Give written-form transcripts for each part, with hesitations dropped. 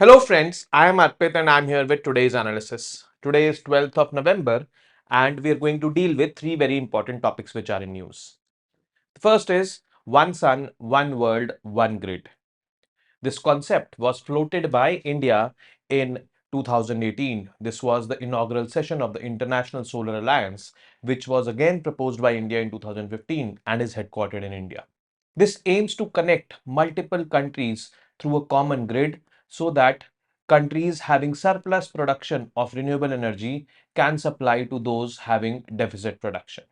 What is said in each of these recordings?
Hello friends, I am Arpit and I am here with today's analysis. Today is 12th of November and we are going to deal with three very important topics which are in news. The first is One Sun, One World, One Grid. This concept was floated by India in 2018. This was the inaugural session of the International Solar Alliance, which was again proposed by India in 2015 and is headquartered in India. This aims to connect multiple countries through a common grid so that countries having surplus production of renewable energy can supply to those having deficit production.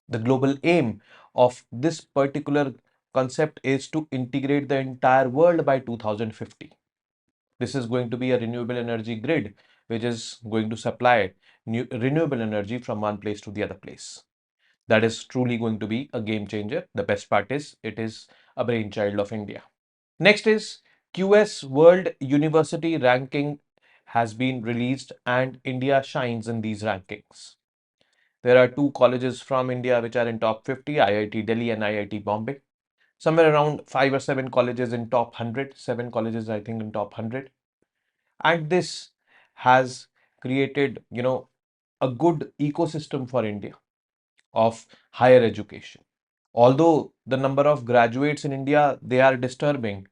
The global aim of this particular concept is to integrate the entire world by 2050. This is going to be a renewable energy grid which is going to supply renewable energy from one place to the other place. That is truly going to be a game changer. The best part is it is a brainchild of India. Next is QS World University Ranking has been released and India shines in these rankings. There are two colleges from India which are in top 50, IIT Delhi and IIT Bombay. Somewhere around 5 or 7 colleges in top 100, 7 colleges I think in top 100. And this has created, a good ecosystem for India of higher education. Although the number of graduates in India, they are disturbing.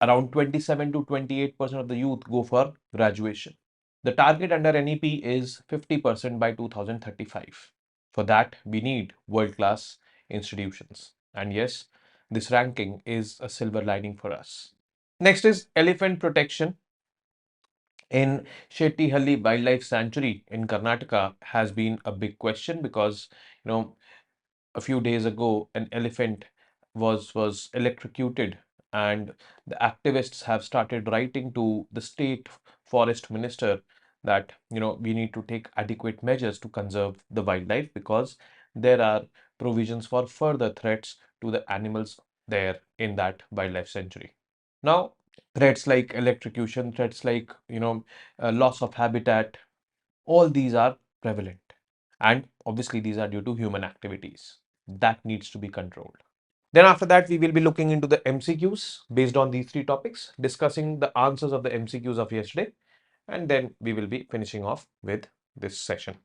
Around 27 to 28% of the youth go for graduation. The target under NEP is 50% by 2035. For that, we need world-class institutions. And yes, this ranking is a silver lining for us. Next is elephant protection in Shettihalli Wildlife Sanctuary in Karnataka has been a big question because, you know, a few days ago, an elephant was electrocuted, and the activists have started writing to the state forest minister that we need to take adequate measures to conserve the wildlife because there are provisions for further threats to the animals there in that wildlife sanctuary. Now, threats like electrocution, threats like loss of habitat, all these are prevalent. And obviously, these are due to human activities. That needs to be controlled. Then after that, we will be looking into the MCQs based on these three topics, discussing the answers of the MCQs of yesterday, and then we will be finishing off with this session.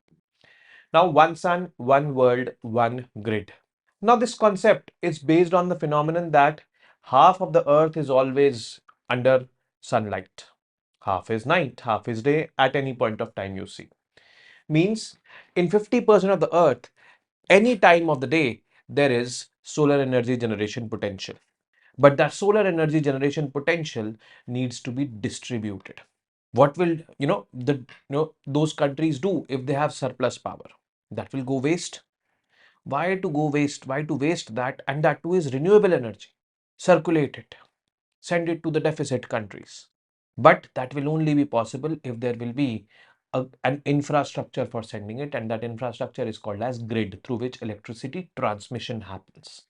Now, one sun, one world, one grid. Now, this concept is based on the phenomenon that half of the earth is always under sunlight. Half is night, half is day at any point of time you see. Means in 50% of the earth, any time of the day, there is solar energy generation potential. But that solar energy generation potential needs to be distributed. What will those countries do if they have surplus power? That will go waste. Why to go waste? Why to waste that? And that too is renewable energy. Circulate it, send it to the deficit countries. But that will only be possible if there will be an infrastructure for sending it, and that infrastructure is called as grid through which electricity transmission happens.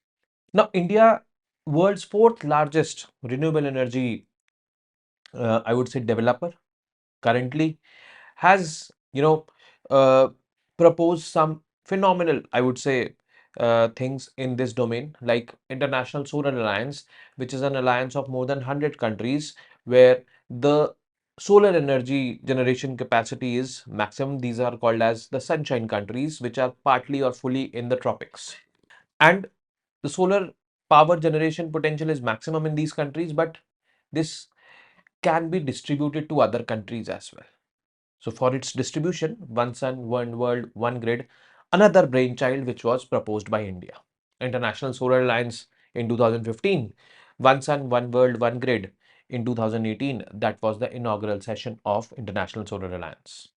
Now, India, world's fourth largest renewable energy, I would say developer, currently has uh, proposed some phenomenal, I would say, things in this domain, like International Solar Alliance, which is an alliance of more than 100 countries where the solar energy generation capacity is maximum. These are called as the sunshine countries, which are partly or fully in the tropics. And the solar power generation potential is maximum in these countries, but this can be distributed to other countries as well. So for its distribution, one sun, one world, one grid, another brainchild which was proposed by India. International Solar Alliance in 2015, one sun, one world, one grid. In 2018, that was the inaugural session of International Solar Alliance.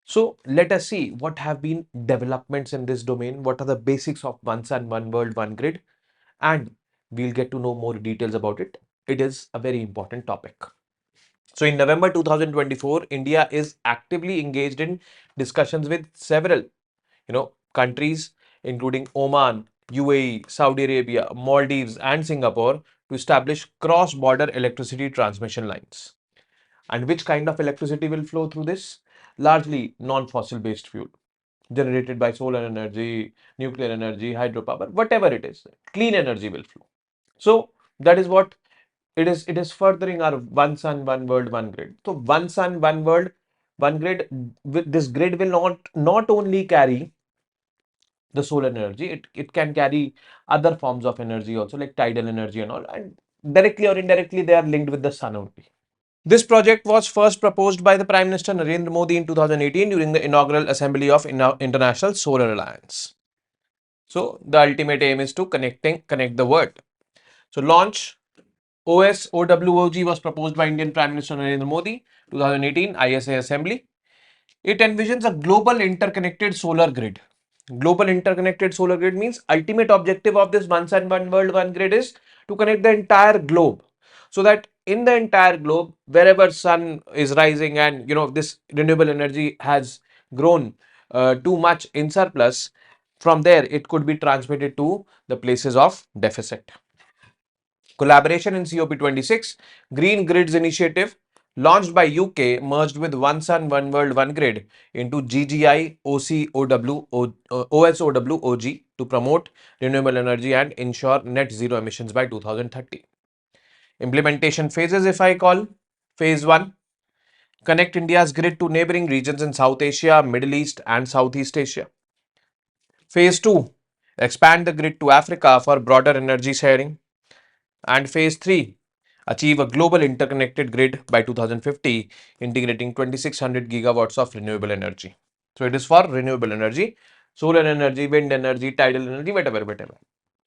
So let us see what have been developments in this domain, what are the basics of one sun, one world, one grid, and we'll get to know more details about it. It is a very important topic. So in November 2024, India is actively engaged in discussions with several, countries, including Oman, UAE, Saudi Arabia, Maldives, and Singapore to establish cross-border electricity transmission lines. And which kind of electricity will flow through this? Largely non-fossil based fuel generated by solar energy, nuclear energy, hydropower, whatever it is. Clean energy will flow. So that is what it is furthering our one sun, one world, one grid. So one sun, one world, one grid. This grid will not only carry the solar energy, it can carry other forms of energy also, like tidal energy and all, and directly or indirectly they are linked with the sun only. This project was first proposed by the Prime Minister Narendra Modi in 2018 during the inaugural assembly of International Solar Alliance. So the ultimate aim is to connect the world. So launch OSOWOG was proposed by Indian Prime Minister Narendra Modi, 2018 ISA Assembly. It envisions a global interconnected solar grid. Global interconnected solar grid means ultimate objective of this one sun, one world, one grid is to connect the entire globe. So that in the entire globe, wherever sun is rising and this renewable energy has grown too much in surplus, from there it could be transmitted to the places of deficit. Collaboration in COP26, Green Grids Initiative, launched by UK, merged with One Sun, One World, One Grid into GGI OSOWOG to promote renewable energy and ensure net zero emissions by 2030. Implementation phases, if I call, phase 1, connect India's grid to neighboring regions in South Asia, Middle East and Southeast Asia. Phase 2, expand the grid to Africa for broader energy sharing. And phase 3, achieve a global interconnected grid by 2050, integrating 2600 gigawatts of renewable energy. So it is for renewable energy, solar energy, wind energy, tidal energy, whatever.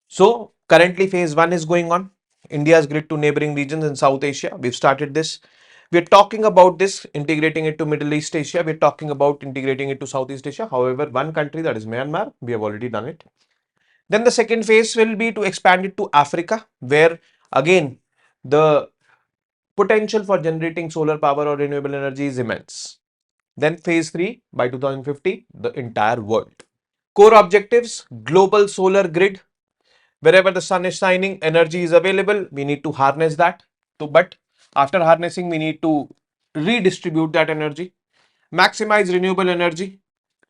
So currently phase 1 is going on. India's grid to neighboring regions in South Asia. We've started this. We're talking about this, integrating it to Middle East Asia. We're talking about integrating it to Southeast Asia. However, one country, that is Myanmar, we have already done it. Then the second phase will be to expand it to Africa, where again the potential for generating solar power or renewable energy is immense. Then phase 3 by 2050, the entire world. Core objectives, global solar grid. Wherever the sun is shining, energy is available. We need to harness that. But after harnessing, we need to redistribute that energy. Maximize renewable energy.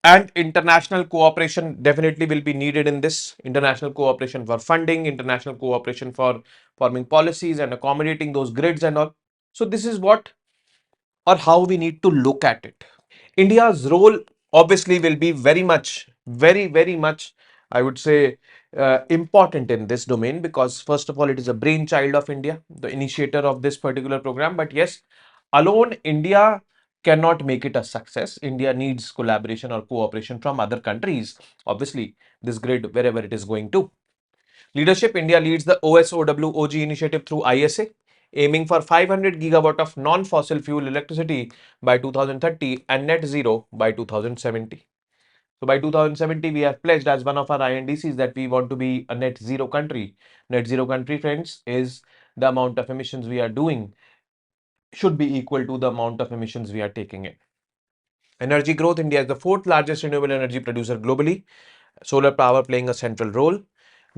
And international cooperation definitely will be needed in this. International cooperation for funding, international cooperation for forming policies and accommodating those grids and all. So this is what or how we need to look at it. India's role obviously will be very much, I would say, important in this domain, because first of all, it is a brainchild of India, the initiator of this particular program. But yes, alone India cannot make it a success. India needs collaboration or cooperation from other countries. Obviously, this grid, wherever it is going to. Leadership, India leads the OSOWOG initiative through ISA, aiming for 500 gigawatt of non-fossil fuel electricity by 2030 and net zero by 2070. So by 2070, we have pledged as one of our INDCs that we want to be a net zero country. Net zero country, friends, is the amount of emissions we are doing should be equal to the amount of emissions we are taking in. Energy growth, India is the fourth largest renewable energy producer globally, solar power playing a central role.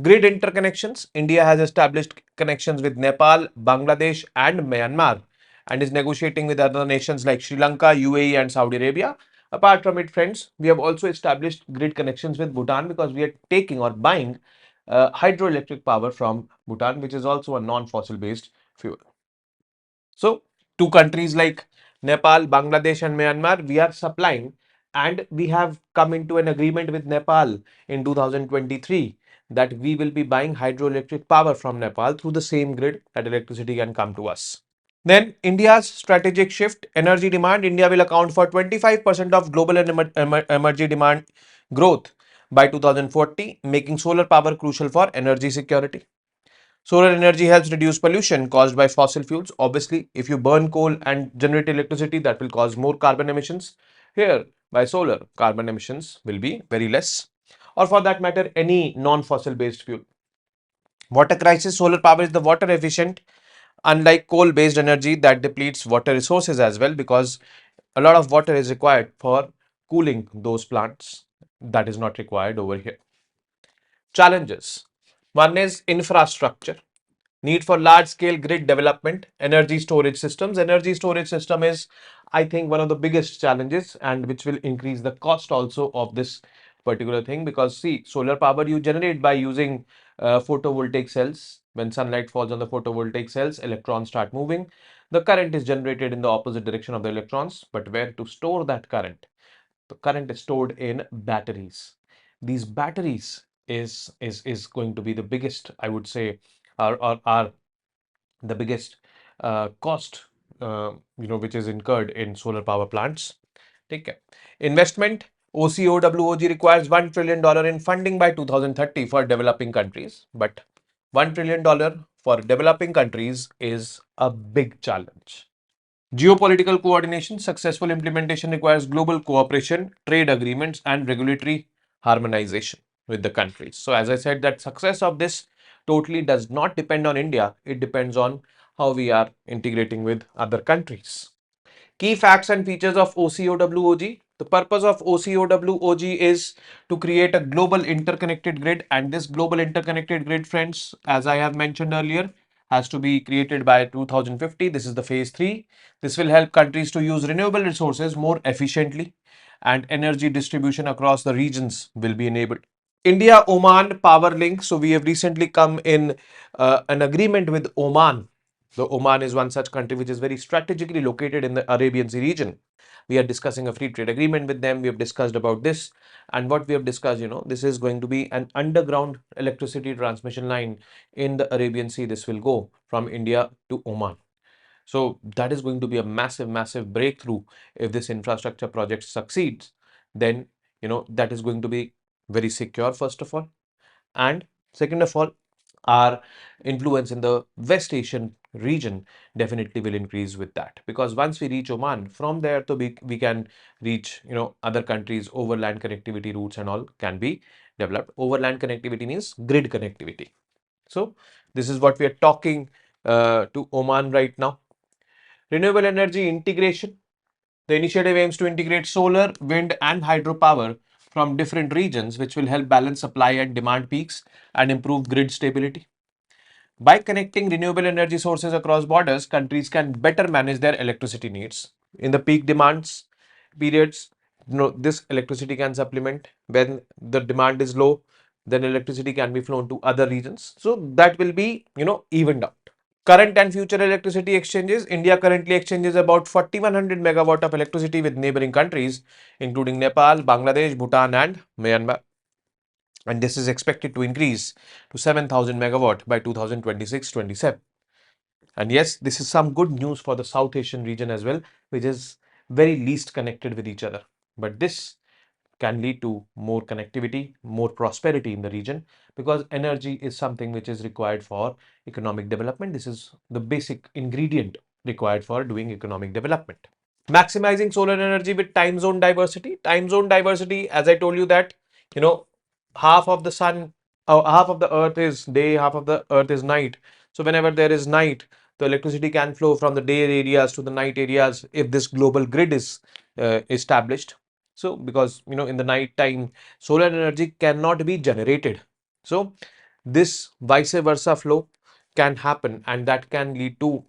Grid interconnections, India has established connections with Nepal, Bangladesh and Myanmar and is negotiating with other nations like Sri Lanka, UAE and Saudi Arabia. Apart from it, friends, we have also established grid connections with Bhutan because we are taking or buying hydroelectric power from Bhutan, which is also a non-fossil based fuel. So, two countries like Nepal, Bangladesh and Myanmar, we are supplying, and we have come into an agreement with Nepal in 2023 that we will be buying hydroelectric power from Nepal through the same grid that electricity can come to us. Then India's strategic shift, energy demand, India will account for 25% of global energy demand growth by 2040, making solar power crucial for energy security. Solar energy helps reduce pollution caused by fossil fuels. Obviously, if you burn coal and generate electricity, that will cause more carbon emissions. Here, by solar, carbon emissions will be very less. Or for that matter, any non-fossil based fuel. Water crisis, solar power is the water efficient, unlike coal based energy that depletes water resources as well, because a lot of water is required for cooling those plants. That is not required over here. Challenges. One is infrastructure. Need for large scale grid development, energy storage systems. Energy storage system is, I think, one of the biggest challenges, and which will increase the cost also of this particular thing, because see, solar power you generate by using photovoltaic cells. When sunlight falls on the photovoltaic cells, electrons start moving. The current is generated in the opposite direction of the electrons, but where to store that current? The current is stored in batteries. These batteries is going to be the biggest, I would say, are the biggest cost, which is incurred in solar power plants. Take care. Investment. OCOWOG requires $1 trillion in funding by 2030 for developing countries. But $1 trillion for developing countries is a big challenge. Geopolitical coordination. Successful implementation requires global cooperation, trade agreements, and regulatory harmonization with the countries. So, as I said, that success of this totally does not depend on India. It depends on how we are integrating with other countries. Key facts and features of OCOWOG. The purpose of OCOWOG is to create a global interconnected grid, and this global interconnected grid, friends, as I have mentioned earlier, has to be created by 2050. This is the phase 3. This will help countries to use renewable resources more efficiently, and energy distribution across the regions will be enabled. India Oman power link. So we have recently come in an agreement with Oman. The Oman is one such country which is very strategically located in the Arabian Sea region. We are discussing a free trade agreement with them. We have discussed about this, and what we have discussed, this is going to be an underground electricity transmission line in the Arabian Sea. This will go from India to Oman. So that is going to be a massive, massive breakthrough. If this infrastructure project succeeds, then that is going to be very secure, first of all, and second of all, our influence in the West Asian region definitely will increase with that, because once we reach Oman, from there to we can reach other countries. Overland connectivity routes and all can be developed. Overland connectivity means grid connectivity. So this is what we are talking to Oman right now. Renewable energy integration. The initiative aims to integrate solar, wind, and hydropower from different regions, which will help balance supply and demand peaks and improve grid stability. By connecting renewable energy sources across borders, countries can better manage their electricity needs. In the peak demands periods, this electricity can supplement. When the demand is low, then electricity can be flown to other regions. So that will be, evened out. Current and future electricity exchanges. India currently exchanges about 4100 megawatt of electricity with neighboring countries, including Nepal, Bangladesh, Bhutan, and Myanmar. And this is expected to increase to 7000 megawatt by 2026-27. And yes, this is some good news for the South Asian region as well, which is very least connected with each other. But this can lead to more connectivity, more prosperity in the region, because energy is something which is required for economic development. This is the basic ingredient required for doing economic development. Maximizing solar energy with time zone diversity. Time zone diversity, as I told you that, you know, half of the sun, half of the earth is day, half of the earth is night. So whenever there is night, the electricity can flow from the day areas to the night areas if this global grid is established. So because in the night time, solar energy cannot be generated. So this vice versa flow can happen, and that can lead to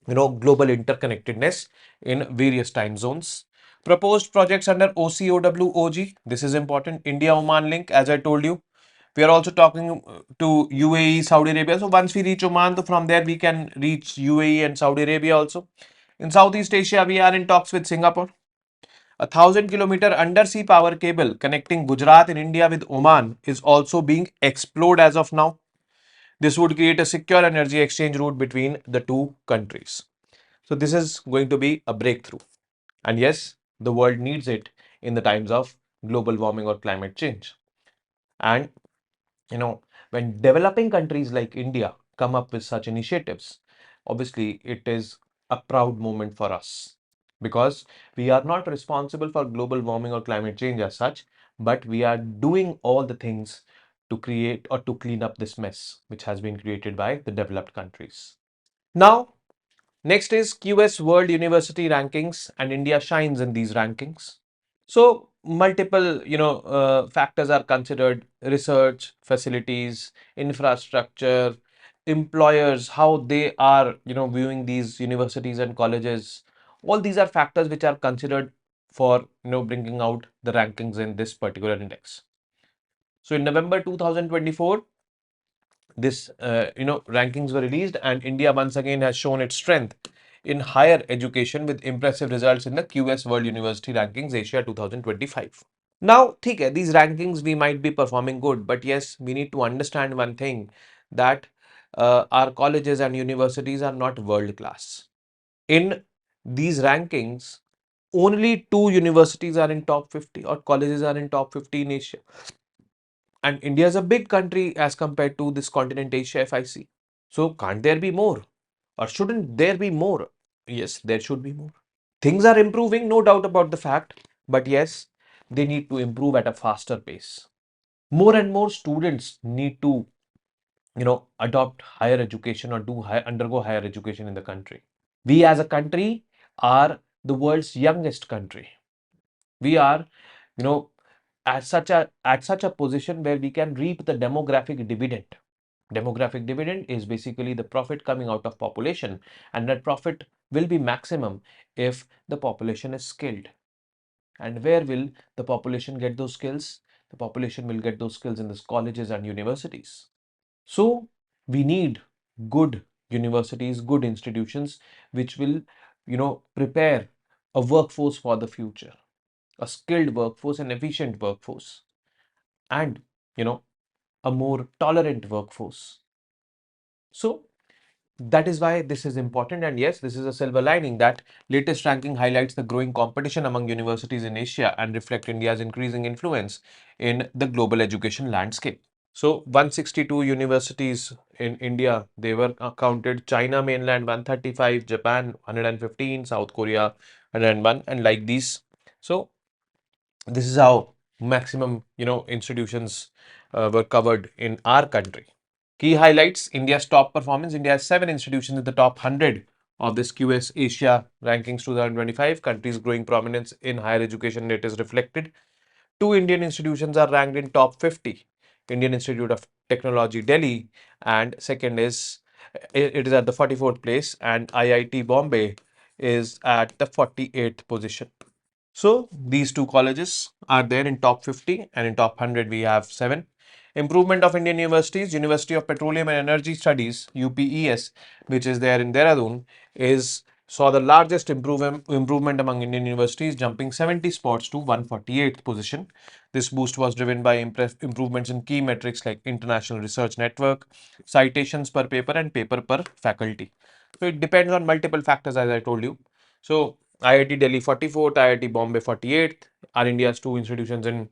global interconnectedness in various time zones. Proposed projects under OCOWOG. This is important. India Oman link, as I told you. We are also talking to UAE, Saudi Arabia. So once we reach Oman, so from there we can reach UAE and Saudi Arabia also. In Southeast Asia, we are in talks with Singapore. 1,000-kilometer undersea power cable connecting Gujarat in India with Oman is also being explored as of now. This would create a secure energy exchange route between the two countries. So this is going to be a breakthrough. And yes, the world needs it in the times of global warming or climate change. And when developing countries like India come up with such initiatives, obviously it is a proud moment for us, because we are not responsible for global warming or climate change as such, but we are doing all the things to create or to clean up this mess which has been created by the developed countries. Now, next is QS World University Rankings, and India shines in these rankings. So multiple, factors are considered: research, facilities, infrastructure, employers, how they are, viewing these universities and colleges. All these are factors which are considered for bringing out the rankings in this particular index. So in November 2024, this rankings were released, and India once again has shown its strength in higher education with impressive results in the QS World University Rankings Asia 2025. Now, okay, these rankings we might be performing good, but yes, we need to understand one thing, that our colleges and universities are not world class. In these rankings, only 2 universities are in top 50 or colleges are in top 50 in Asia. And India is a big country as compared to this continent Asia, if I see. So can't there be more? Or shouldn't there be more? Yes, there should be more. Things are improving, no doubt about the fact, but yes, they need to improve at a faster pace. More and more students need to, adopt higher education or undergo higher education in the country. We as a country are the world's youngest country. We are, you know, at such a position where we can reap the demographic dividend. Demographic dividend is basically the profit coming out of population, and that profit will be maximum if the population is skilled. And where will the population get those skills? The population will get those skills in the colleges and universities. So we need good universities, good institutions, which will, prepare a workforce for the future, a skilled workforce, an efficient workforce, and, a more tolerant workforce. So that is why this is important. And yes, this is a silver lining, that latest ranking highlights the growing competition among universities in Asia and reflect India's increasing influence in the global education landscape. So 162 universities in India, they were counted. China mainland 135, Japan 115, South Korea 101, and like these. So this is how maximum, institutions were covered in our country. Key highlights: India's top performance. India has 7 institutions in the top 100 of this QS Asia Rankings 2025. Countries' growing prominence in higher education, it is reflected. 2 Indian institutions are ranked in top 50. Indian Institute of Technology, Delhi, and second is, it is at the 44th place, and IIT Bombay is at the 48th position. So these two colleges are there in top 50, and in top 100 we have 7. Improvement of Indian universities. University of Petroleum and Energy Studies, UPES, which is there in Dehradun, is saw the largest improvement among Indian universities, jumping 70 spots to 148th position. This boost was driven by improvements in key metrics like international research network, citations per paper, and paper per faculty. So it depends on multiple factors, as I told you. So IIT Delhi 44th, IIT Bombay 48th are India's 2 institutions in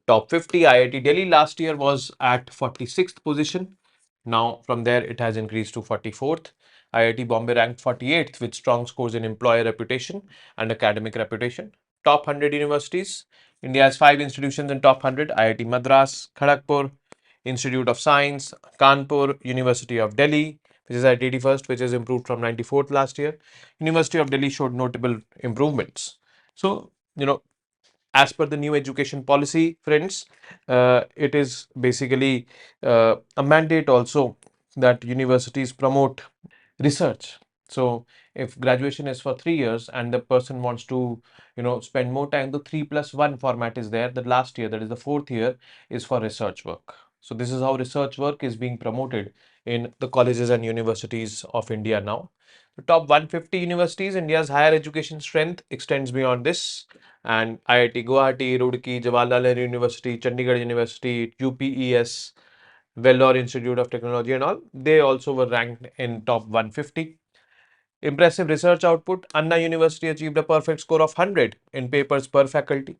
top 50. IIT Delhi last year was at 46th position. Now from there it has increased to 44th. IIT Bombay ranked 48th with strong scores in employer reputation and academic reputation. Top 100 universities. India has 5 institutions in top 100. IIT Madras, Kharagpur, Institute of Science, Kanpur, University of Delhi, which is at 81st, which has improved from 94th last year. University of Delhi showed notable improvements. So, as per the new education policy, friends, it is basically a mandate also that universities promote research. So if graduation is for 3 years and the person wants to, spend more time, the 3+1 format is there. The last year, that is the 4th year, is for research work. So this is how research work is being promoted in the colleges and universities of India now. The top 150 universities, India's higher education strength extends beyond this. And IIT Guwahati, Roorkee, Jawaharlal Nehru University, Chandigarh University, UPES, Vellore Institute of Technology and all, they also were ranked in top 150. Impressive research output. Anna University achieved a perfect score of 100 in papers per faculty.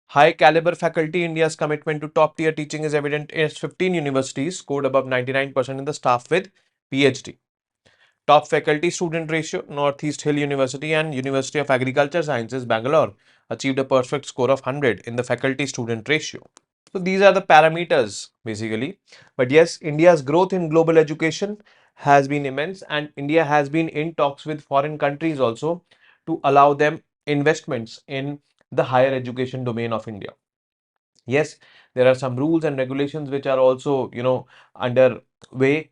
High caliber faculty. India's commitment to top tier teaching is evident as 15 universities scored above 99% in the staff with PhD. Top faculty student ratio. Northeast Hill University and University of Agriculture Sciences, Bangalore, achieved a perfect score of 100 in the faculty student ratio. So these are the parameters basically. But yes, India's growth in global education has been immense, and India has been in talks with foreign countries also to allow them investments in the higher education domain of India. Yes, there are some rules and regulations which are also, under way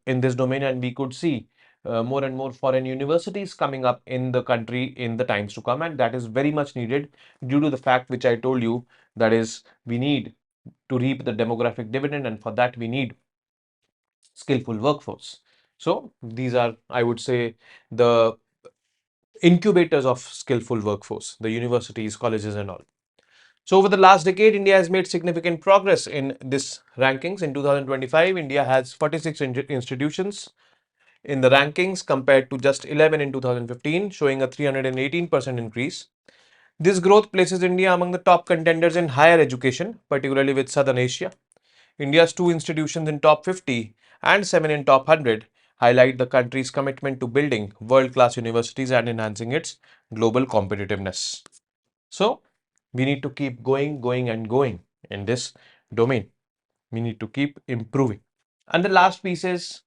in this domain, and we could see more and more foreign universities coming up in the country in the times to come, and that is very much needed due to the fact which I told you, that is we need to reap the demographic dividend, and for that we need skillful workforce. So these are, I would say, the incubators of skillful workforce, the universities, colleges and all. So over the last decade, India has made significant progress in this rankings. In 2025, India has 46 institutions in the rankings compared to just 11 in 2015, showing a 318% increase. This growth places India among the top contenders in higher education, particularly with Southern Asia. India's two institutions in top 50 and 7 in top 100 highlight the country's commitment to building world-class universities and enhancing its global competitiveness. So, we need to keep going and going in this domain. We need to keep improving. And the last piece is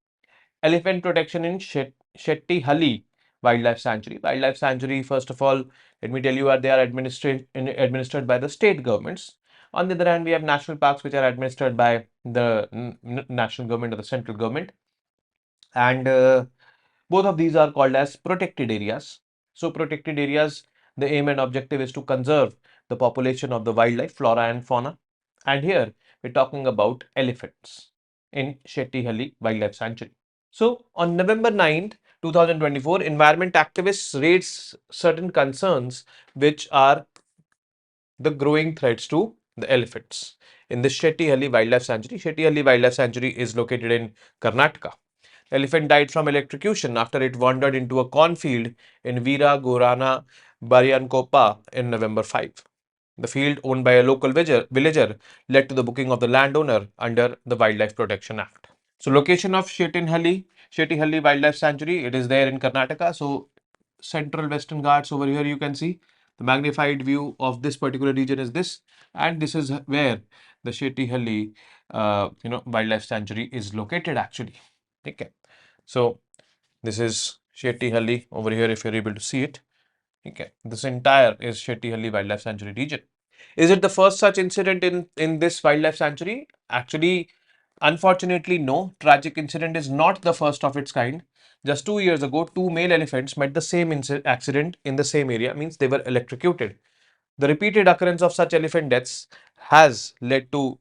elephant protection in Shettihalli Wildlife Sanctuary. Wildlife Sanctuary, first of all, let me tell you, they are administered by the state governments. On the other hand, we have national parks which are administered by the national government or the central government. And both of these are called as protected areas. So protected areas, the aim and objective is to conserve the population of the wildlife, flora and fauna. And here we're talking about elephants in Shettihalli Wildlife Sanctuary. So on November 9th, 2024, environment activists raised certain concerns which are the growing threats to the elephants in the Shettihalli Wildlife Sanctuary. Shettihalli Wildlife Sanctuary is located in Karnataka. The elephant died from electrocution after it wandered into a cornfield in Veera Gorana Baryankopa in November 5. The field, owned by a local villager, led to the booking of the landowner under the Wildlife Protection Act. So, location of Shettihalli Wildlife Sanctuary, it is there in Karnataka. So, central Western Ghats over here you can see the magnified view of this particular region is this, and this is where the Shettihalli Wildlife Sanctuary is located actually. Okay. So, this is Shettihalli over here if you're able to see it. Okay. This entire is Shettihalli Wildlife Sanctuary region. Is it the first such incident in this wildlife sanctuary? Actually, unfortunately, no. Tragic incident is not the first of its kind. Just 2 years ago, two male elephants met the same accident in the same area, means they were electrocuted. The repeated occurrence of such elephant deaths has led to,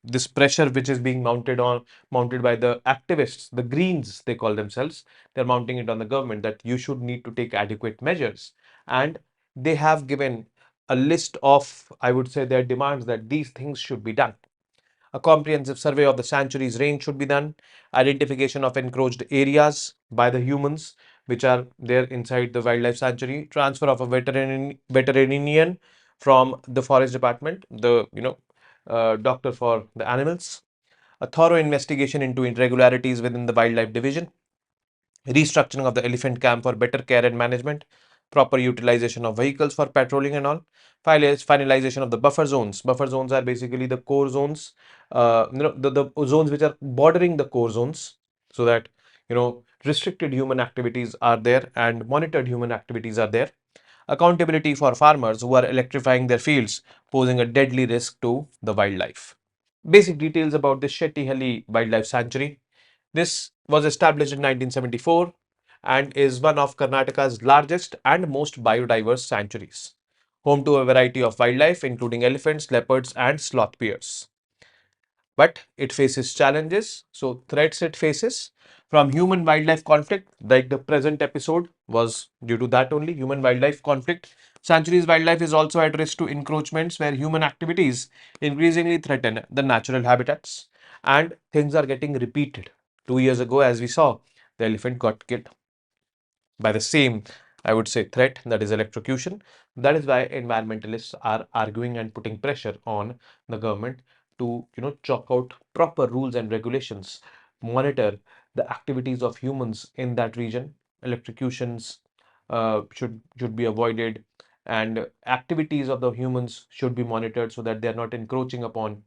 this pressure which is being mounted by the activists, the Greens, they call themselves. They're mounting it on the government that you should need to take adequate measures. And they have given a list of, I would say, their demands that these things should be done. A comprehensive survey of the sanctuary's range should be done. Identification of encroached areas by the humans which are there inside the wildlife sanctuary. Transfer of a veterinarian from the forest department, the doctor for the animals. A thorough investigation into irregularities within the wildlife division. Restructuring of the elephant camp for better care and management, proper utilization of vehicles for patrolling and all, finalization of the buffer zones. Buffer zones are basically the core zones, the zones which are bordering the core zones, so that restricted human activities are there and monitored human activities are there. Accountability for farmers who are electrifying their fields, posing a deadly risk to the wildlife. Basic details about the Shettihalli Wildlife Sanctuary. This was established in 1974 and is one of Karnataka's largest and most biodiverse sanctuaries, home to a variety of wildlife including elephants, leopards and sloth bears. But it faces challenges, so threats it faces from human wildlife conflict, like the present episode was due to that only, human wildlife conflict. Sanctuary's wildlife is also at risk to encroachments where human activities increasingly threaten the natural habitats, and things are getting repeated. 2 years ago, as we saw, the elephant got killed by the same, I would say, threat, that is electrocution. That is why environmentalists are arguing and putting pressure on the government to, chalk out proper rules and regulations, monitor the activities of humans in that region. Electrocutions should be avoided, and activities of the humans should be monitored so that they are not encroaching upon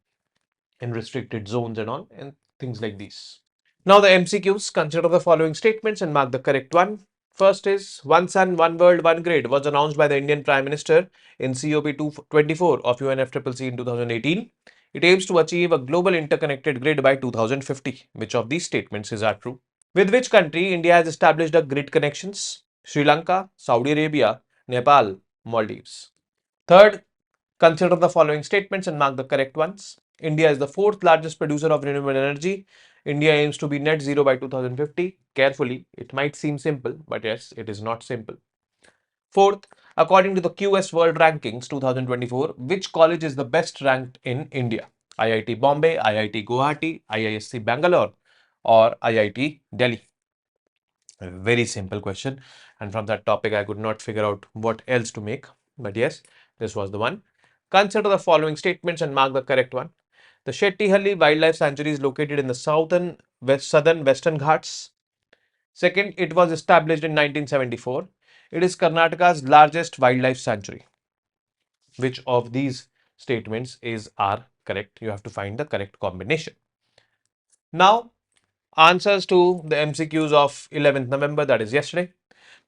in restricted zones and all, and things like these. Now the MCQs, consider the following statements and mark the correct one. First is One Sun, One World, One Grid was announced by the Indian Prime Minister in COP 224 of UNFCCC in 2018. It aims to achieve a global interconnected grid by 2050. Which of these statements is are true? With which country India has established a grid connections? Sri Lanka, Saudi Arabia, Nepal, Maldives. Third, consider the following statements and mark the correct ones. India is the fourth largest producer of renewable energy. India aims to be net zero by 2050. Carefully, it might seem simple, but yes, it is not simple. Fourth, according to the QS World Rankings 2024, which college is the best ranked in India? IIT Bombay, IIT Guwahati, IISc Bangalore, or IIT Delhi? A very simple question. And from that topic, I could not figure out what else to make. But yes, this was the one. Consider the following statements and mark the correct one. The Shettihalli Wildlife Sanctuary is located in the southern Western Ghats. Second, it was established in 1974. It is Karnataka's largest wildlife sanctuary. Which of these statements are correct? You have to find the correct combination. Now, answers to the MCQs of 11th November, that is yesterday.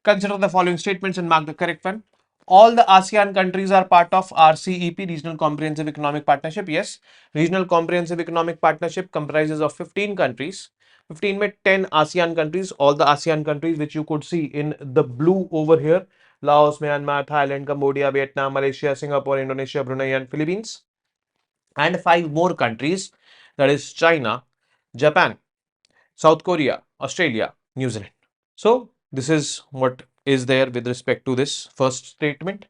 Consider the following statements and mark the correct one. All the ASEAN countries are part of RCEP, Regional Comprehensive Economic Partnership. Yes, Regional Comprehensive Economic Partnership comprises of 15 countries. 15 में 10 ASEAN countries, all the ASEAN countries which you could see in the blue over here. Laos, Myanmar, Thailand, Cambodia, Vietnam, Malaysia, Singapore, Indonesia, Brunei and Philippines. And 5 more countries, that is China, Japan, South Korea, Australia, New Zealand. So, this is what is there with respect to this first statement.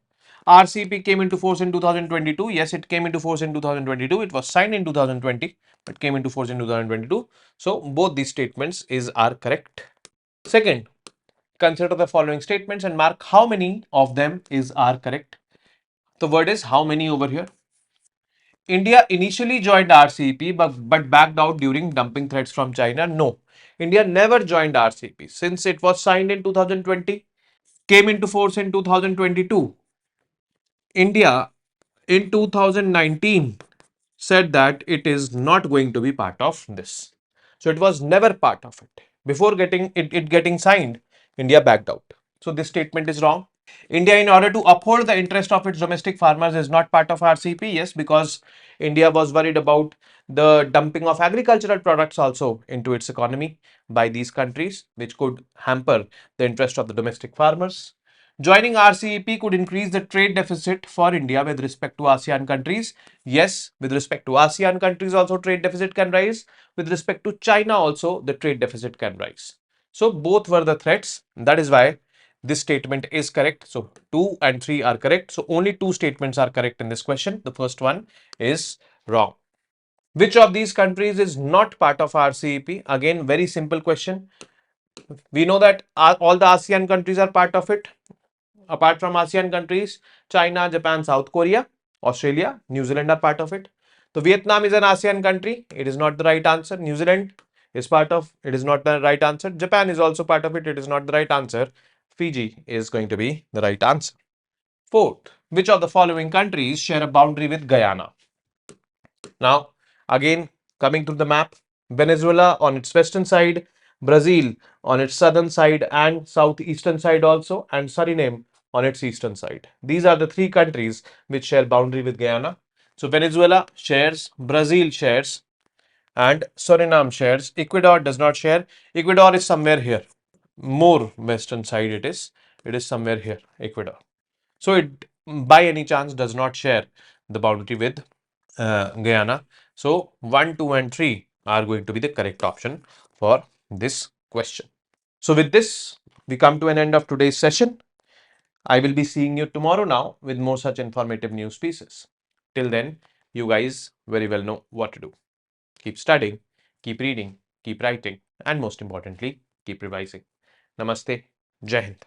RCP came into force in 2022. Yes, it came into force in 2022. It was signed in 2020, but came into force in 2022. So, both these statements are correct. Second, consider the following statements and mark how many of them are correct. The word is how many over here. India initially joined RCEP but backed out during dumping threats from China. No, India never joined RCEP since it was signed in 2020, came into force in 2022. India in 2019 said that it is not going to be part of this. So it was never part of it. Before it getting signed, India backed out. So this statement is wrong. India, in order to uphold the interest of its domestic farmers, is not part of RCP. Yes, because India was worried about the dumping of agricultural products also into its economy by these countries, which could hamper the interest of the domestic farmers. Joining RCEP could increase the trade deficit for India with respect to ASEAN countries. Yes, with respect to ASEAN countries also trade deficit can rise. With respect to China also the trade deficit can rise. So both were the threats. That is why this statement is correct. So 2 and 3 are correct. So only 2 statements are correct in this question. The first one is wrong. Which of these countries is not part of RCEP? Again, very simple question. We know that all the ASEAN countries are part of it. Apart from ASEAN countries, China, Japan, South Korea, Australia, New Zealand are part of it. So Vietnam is an ASEAN country. It is not the right answer. New Zealand is part of it is not the right answer. Japan is also part of it. It is not the right answer. Fiji is going to be the right answer. Fourth, which of the following countries share a boundary with Guyana? Now, again, coming to the map, Venezuela on its western side, Brazil on its southern side and southeastern side also, and Suriname on its eastern side. These are the 3 countries which share boundary with Guyana. So, Venezuela shares, Brazil shares, and Suriname shares. Ecuador does not share. Ecuador is somewhere here. More western side it is. It is somewhere here, Ecuador. So, it by any chance does not share the boundary with Guyana. So 1, 2 and 3 are going to be the correct option for this question. So with this, we come to an end of today's session. I will be seeing you tomorrow now with more such informative news pieces. Till then, you guys very well know what to do. Keep studying, keep reading, keep writing, and most importantly, keep revising. Namaste. Jai Hind.